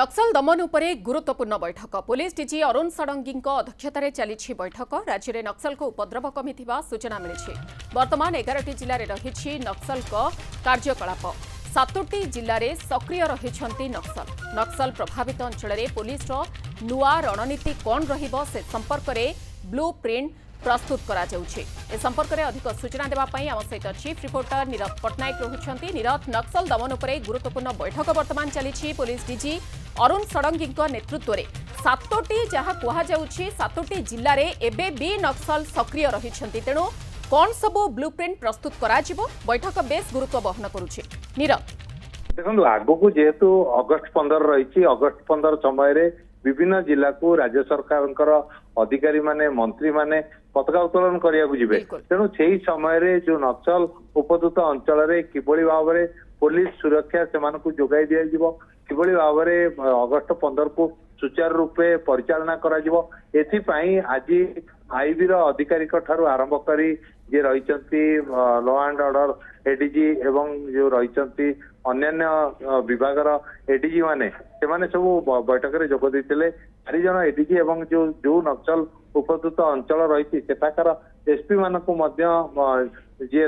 नक्सल दमन उपरे गुरुत्वपूर्ण बैठक police DG Arun Sarangi अध्यक्षतार चली बैठक राज्य में नक्सल को उपद्रव कमी सूचना मिली। वर्तमान 11टी जिले में रही नक्सल कार्यकलाप 7टी जिले में सक्रिय रही नक्सल प्रभावित अंचल में पुलिस नुआ रणनीति कौन से संपर्क में ब्लू प्रिंट प्रस्तुत करा जाउछि। ए संपर्क में अधिक सूचना देवाई आम सहित चीफ रिपोर्टर नीरज पट्टनायक रहुछंती। नीरज, नक्सल दमन उपरे गुरुत्वपूर्ण बैठक वर्तमान चली पुलिस डीजी अरुण षडंगी नेतृत्व में 7टी जहाँ कहुछि 7टी जिले में एबे भी नक्सल सक्रिय रही तेणु कौन सबू ब्लूप्रिंट प्रस्तुत करा जिवो बैठक बेस गुरुत्व बहन करुछि। नीरज देखो आगो को जेहेतु अगस्ट 15 रही अगस्ट 15 समय विभिन्न जिला को राज्य सरकार अधिकारी माने मंत्री माने पताका उत्तोलन करने जिबे तेणु से समय जो नक्सल उपद्रुत अंचल किभली भाव में पुलिस सुरक्षा से जोगाई दि किभली भाव में अगस्ट 15 को सुचारू रूपे परिचालना करा जिवो एथिपाई आज आईबी अधिकारी आरंभ करी जे रही लॉ एंड ऑर्डर एडीजी एवं जो रही अन्य विभाग एडीजी माने सब बैठक में जोग देते 4 जन एडीजी एवं जो नक्सल उपद्रुत अंचल रही सेठाकर एसपी मानक जी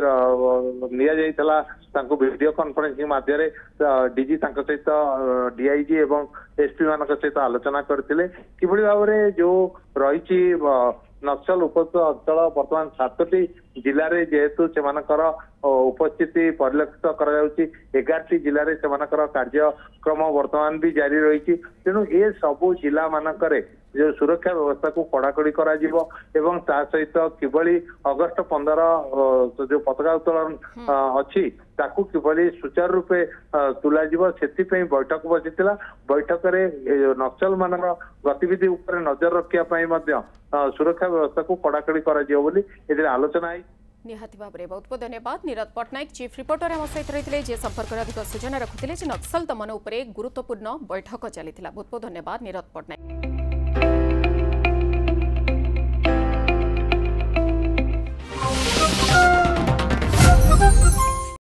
वीडियो कॉन्फ्रेंसिंग माध्यम डीजी सहित डीआईजी एवं एसपी मान सहित आलोचना करते किभली भाव में जो रही नक्सल उपद्रुत अंचल बर्तमान 7टी जिले में जेहेतु से उपस्थिति परिलक्षित कर11टी जिले में से कार्यक्रम वर्तमान भी जारी रही तेणु ये सबू जिला मानक जो सुरक्षा व्यवस्था को कड़ाकड़ी करा जिवो एवं ता सहित किभली अगस्ट 15 जो पताका उत्तोलन अच्छी ताकू किभली सुचारू रूपे तुला जिवो सेति बैठक बसिथिला। बैठक रे नक्सल मानर गतिविधि ऊपर नजर रखिया सुरक्षा व्यवस्था को कड़ाकड़ी करा जिवो बोली एदिन आलोचना आई। निहाती भाव में बहुत बहुत धन्यवाद नीरज पट्टनायक चीफ रिपोर्टर आम सहित रही जे संपर्क में अधिक सूचना रखुते नक्सल दमन उपरे गुरुत्वपूर्ण बैठक चली। बहुत बहुत धन्यवाद नीरज पट्टनायक।